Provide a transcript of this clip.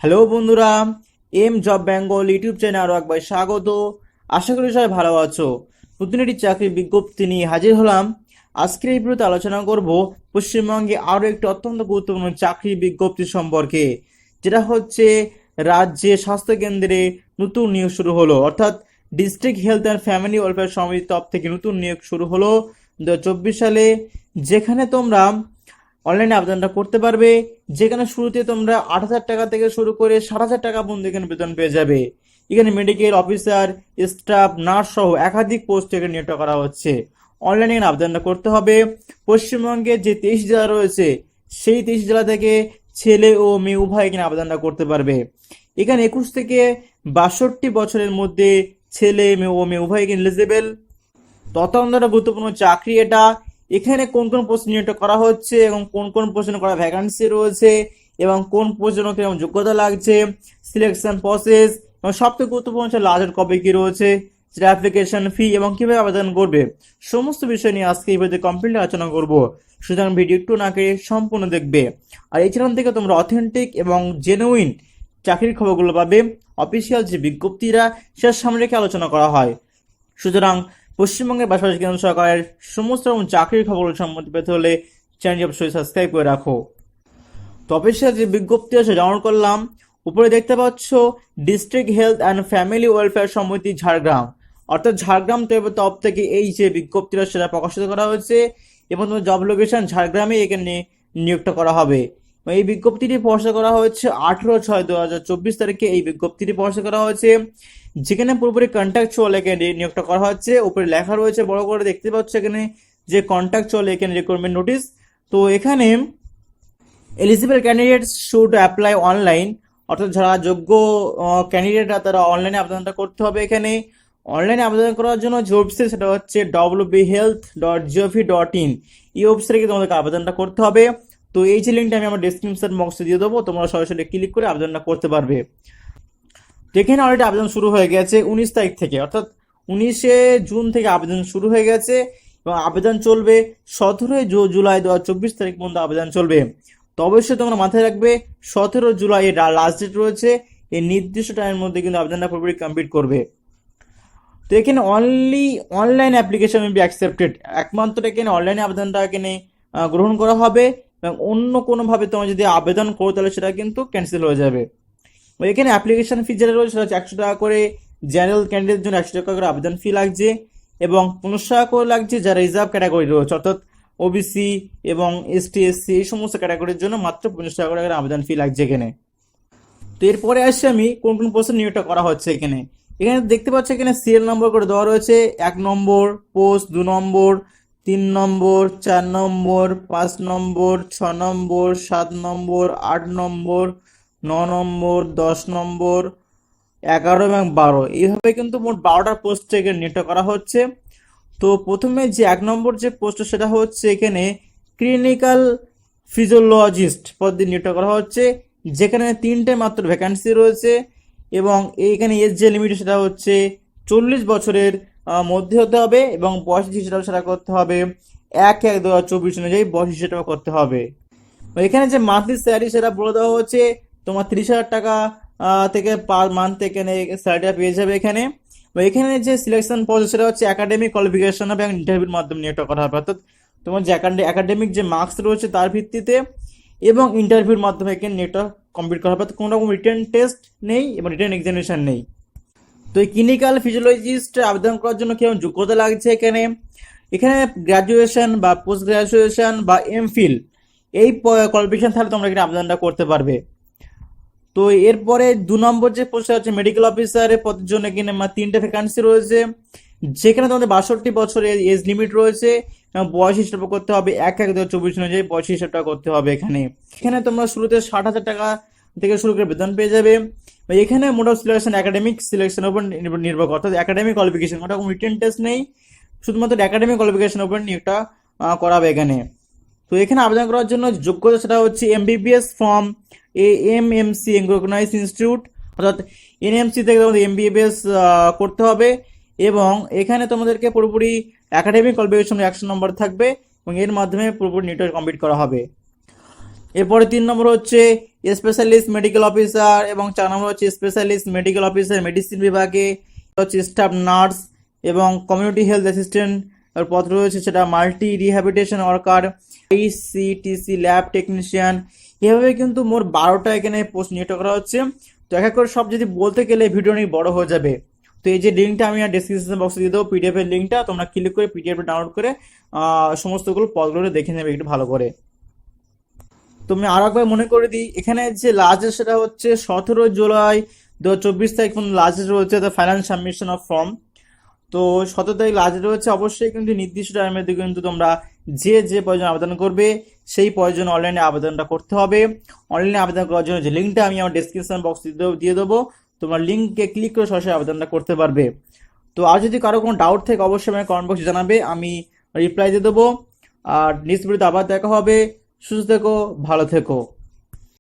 Hello বন্ধুরা, M job Bengal YouTube চ্যানেলে আরও একবার স্বাগত। আশা করি সবাই ভালো আছো। নতুন একটি চাকরির বিজ্ঞপ্তি নিয়ে হাজির হলাম। আজকের এই ভিডিওতে আলোচনা করব পশ্চিমবঙ্গে আরও একটি অত্যন্ত গুরুত্বপূর্ণ চাকরির বিজ্ঞপ্তি সম্পর্কে, যেটা হচ্ছে রাজ্যে স্বাস্থ্য কেন্দ্রে নতুন নিয়োগ শুরু হলো, অর্থাৎ district health and family welfare সমিতির তরফ থেকে নতুন নিয়োগ শুরু হলো 2024 সালে, যেখানে তোমরা অনলাইনে আবেদনটা করতে পারবে। যেখানে শুরুতে তোমরা 8,000 টাকা থেকে শুরু করে 60,000 টাকা পর্যন্ত এখানে বেতন পেয়ে যাবে। এখানে মেডিকেল অফিসার, স্টাফ, নার্স সহ একাধিক পোস্ট এখানে নিয়োগ করা হচ্ছে। অনলাইনে এখানে আবেদনটা করতে হবে। পশ্চিমবঙ্গের যে 23 জেলা রয়েছে, সেই 23 জেলা থেকে ছেলে ও মেয়ে উভয় এখানে আবেদনটা করতে পারবে। এখানে 21 থেকে 62 বছরের মধ্যে ছেলে মেয়ে ও মেয়ে উভয় এখানে এলিজেবল। ততন্ত গুরুত্বপূর্ণ চাকরি এটা। এখানে কোন কোন পোস্ট নিয়োগটা করা হচ্ছে এবং কোন কোন পোস্টে করা ভ্যাকান্সি রয়েছে এবং কোন পোস্টের কিরকম যোগ্যতা লাগছে, সিলেকশন প্রসেস এবং সবথেকে গুরুত্বপূর্ণ হচ্ছে লাস্টের কবে কি রয়েছে, সেটা অ্যাপ্লিকেশন ফি এবং কিভাবে আবেদন করবে, সমস্ত বিষয় নিয়ে আজকে এই ভিডিওতে কমপ্লিটলি আলোচনা করব। সুতরাং ভিডিও একটু না করে সম্পূর্ণ দেখবে। আর এই চ্যানেল থেকে তোমরা অথেন্টিক এবং জেনুইন চাকরির খবরগুলো পাবে। অফিসিয়াল যে বিজ্ঞপ্তিরা সেটার সামনে রেখে আলোচনা করা হয়। সুতরাং পশ্চিমবঙ্গের পাশাপাশি কেন্দ্র সরকারের সমস্ত রকম চাকরির খবর সম্বন্ধে পেতে হলে চ্যানেলটি অবশ্যই সাবস্ক্রাইব করে রাখো। তো অফিসিয়াল যে বিজ্ঞপ্তি আছে ডাউনলোড করলাম। উপরে দেখতে পাচ্ছ district health and family welfare সমিতি ঝাড়গ্রাম, অর্থাৎ ঝাড়গ্রাম তরফ থেকে এই যে বিজ্ঞপ্তিটা সেটা প্রকাশিত করা হয়েছে এবং তোমার জব লোকেশন ঝাড়গ্রামে এখানে নিয়োগটা করা হবে। এই বিজ্ঞপ্তিটি প্রকাশ করা হয়েছে 18/6/2024 তারিখে। এই বিজ্ঞপ্তিটি প্রকাশ করা হয়েছে, যেখানে পুরোপুরি কন্ট্রাকচুয়াল এখানে নিয়োগটা করা হচ্ছে। উপরে লেখা রয়েছে বড় করে দেখতে পাচ্ছ এখানে যে কন্ট্রাকচুয়াল এখানে রিক্রুটমেন্ট নোটিশ। তো এখানে eligible candidates should apply online, অর্থাৎ যারা যোগ্য ক্যান্ডিডেটরা তারা অনলাইনে আবেদনটা করতে হবে। এখানে অনলাইনে আবেদন করার জন্য যে ওয়েবসাইট সেটা হচ্ছে wbhealth.gov.in। এই ওয়েবসাইটে তোমাদেরকে আবেদনটা করতে হবে। তো এই যে লিঙ্কটা আমি আমার ডেসক্রিপশন বক্সে দিয়ে দেবো, তোমরা সরাসরি ক্লিক করে আবেদনটা করতে পারবে। তো এখানে অলরেডি আবেদন শুরু হয়ে গেছে 19 তারিখ থেকে, অর্থাৎ 19শে জুন থেকে আবেদন শুরু হয়ে গেছে এবং আবেদন চলবে 17 জুলাই 2024 তারিখ পর্যন্ত আবেদন চলবে। তো অবশ্যই তোমরা মাথায় রাখবে 17 জুলাই এর লাস্ট ডেট রয়েছে। এই নির্দিষ্ট টাইমের মধ্যে কিন্তু আবেদনটা পুরোপুরি কমপ্লিট করবে। তো এখানে only online application will be accepted, একমাত্র এখানে অনলাইনে আবেদনটা এখানে গ্রহণ করা হবে এবং অন্য কোনোভাবে তোমরা যদি আবেদন করো তাহলে সেটা কিন্তু ক্যান্সেল হয়ে যাবে। এখানে অ্যাপ্লিকেশন ফি যেটা রয়েছে সেটা হচ্ছে 100 টাকা করে। জেনারেল ক্যান্ডিডেটের জন্য 100 টাকা করে আবেদন ফি লাগছে এবং 15 টাকা করে লাগছে যারা রিজার্ভ ক্যাটাগরি রয়েছে, অর্থাৎ ওবিসি এবং এসটি এসসি এই সমস্ত ক্যাটাগরির জন্য মাত্র 50 টাকা করে আবেদন ফি লাগছে এখানে। তো এরপরে আসছি আমি কোন কোন পোস্টে নিয়োগটা করা হচ্ছে। এখানে এখানে দেখতে পাচ্ছি এখানে সিরিয়াল নম্বর করে দেওয়া রয়েছে। 1 নম্বর পোস্ট, 2 নম্বর, 3 নম্বর, 4 নম্বর, 5 নম্বর, 6 নম্বর, 7 নম্বর, 8 নম্বর, 9 নম্বর, 10 নম্বর, 11 এবং 12, এইভাবে কিন্তু মোট 12টা পোস্ট এখানে নিয়োগ করা হচ্ছে। তো প্রথমে যে 1 নম্বর যে পোস্ট সেটা হচ্ছে এখানে ক্লিনিক্যাল ফিজিওলজিস্ট পদে নিয়োগ করা হচ্ছে, যেখানে 3টে মাত্র ভ্যাকান্সি রয়েছে এবং এইখানে এজ যে লিমিট সেটা হচ্ছে 40 বছরের মধ্যে হতে হবে এবং বয়স হিসেবে সেটা করতে হবে 1/1/2024 অনুযায়ী বয়স হিসেবে করতে হবে। এখানে যে মান্থলি স্যালারি সেটা বলে দেওয়া হচ্ছে তোমার 30,000 টাকা থেকে পার মান্থ এখানে স্যালারিটা পেয়ে যাবে এখানে। এখানে যে সিলেকশন প্রসেস সেটা হচ্ছে একাডেমিক কোয়ালিফিকেশন এবং ইন্টারভিউর মাধ্যমে নিয়োগটা করা হবে, অর্থাৎ তোমার যে একাডেমিক যে মার্কস রয়েছে তার ভিত্তিতে এবং ইন্টারভিউর মাধ্যমে এখানে নিয়োগটা কমপ্লিট করা হবে। কোনো রকম রিটেন টেস্ট নেই এবং রিটেন এক্সামিনেশন নেই। তো এই ক্লিনিক্যাল ফিজিওলজিস্ট আবেদন করার জন্য কেমন যোগ্যতা লাগছে এখানে, এখানে গ্রাজুয়েশন বা পোস্ট গ্রাজুয়েশন বা এমফিল এই কোয়ালিফিকেশন থাকলে তোমরা এখানে আবেদনটা করতে পারবে। তো এরপরে 2 নম্বর যে পোস্ট হচ্ছে মেডিকেল অফিসারের পদের জন্য এখানে 3টে ভ্যাকান্সি রয়েছে, যেখানে তোমাদের 62 বছরের এজ লিমিট রয়েছে এবং বয়স হিসাব করতে হবে 1/1/2024 অনুযায়ী বয়স হিসাবটা করতে হবে এখানে। এখানে তোমরা শুরুতে 60,000 টাকা থেকে শুরু করে বেতন পেয়ে যাবে। এখানে মোড অফ সিলেকশন একাডেমিক সিলেকশনের উপর নির্ভর করে, অর্থাৎ একাডেমিক কোয়ালিফিকেশন, ওটা কোনো রিটেন টেস্ট নেই, শুধুমাত্র একাডেমিক কোয়ালিফিকেশনের উপর নিয়োগটা করাবে এখানে। তো এখানে আবেদন করার জন্য যোগ্যতা সেটা হচ্ছে এমবিবিএস ফ্রম এএমএমসি রেকগনাইজ ইনস্টিটিউট, অর্থাৎ এনএমসি থেকে তোমাদের এমবিবিএস করতে হবে এবং এখানে তোমাদেরকে পুরোপুরি একাডেমিক কোয়ালিফিকেশন 100 নম্বর থাকবে এবং এর মাধ্যমে পুরোপুরি নিয়োগটা কমপ্লিট করা হবে। এরপরে 3 নম্বর হচ্ছে স্পেশালিস্ট মেডিকেল অফিসার এবং 4 নম্বর হচ্ছে স্পেশালিস্ট মেডিকেল অফিসার মেডিসিন বিভাগে, হচ্ছে স্টাফ নার্স এবং কমিউনিটি হেলথ অ্যাসিস্ট্যান্ট এর পদ রয়েছে, সেটা multi rehabilitation worker, ICTC lab technician. এভাবে কিন্তু মোট 12টা এখানে পোস্ট নিয়োগ করা হচ্ছে। তো এক এক করে সব যদি বলতে গেলে ভিডিও অনেক বড় হয়ে যাবে। তো এই যে লিঙ্কটা আমি ডিসক্রিপশন বক্সে দিয়ে দেবো, পিডিএফ এর লিঙ্কটা, তোমরা ক্লিক করে পিডিএফ ডাউনলোড করে সমস্তগুলো পদগুলো দেখে নেবে একটু ভালো করে। তুমি আর একবার মনে করে দিই, এখানে যে লাস্ট সেটা হচ্ছে 17 জুলাই 2024 পর্যন্ত লাস্ট রয়েছে the final submission of form. তো 17 তারিখ লাস্ট রয়েছে। অবশ্যই কিন্তু নির্দিষ্ট টাইমের মধ্যে কিন্তু তোমরা যে প্রয়োজন আবেদন করবে সেই প্রয়োজন অনলাইনে আবেদনটা করতে হবে। অনলাইনে আবেদন করার জন্য যে লিঙ্কটা আমি আমার ডিসক্রিপশন বক্স দিয়ে দেবো, তোমরা লিঙ্কে ক্লিক করে সরাসরি আবেদনটা করতে পারবে। তো আর যদি কারো কোনো ডাউট থাকে অবশ্যই আমাকে কমেন্ট বক্সে জানাবে, আমি রিপ্লাই দিয়ে দেবো। আর নেক্সট ভিডিওতে আবার দেখা হবে। সুস্থ থেকো, ভালো থেকো।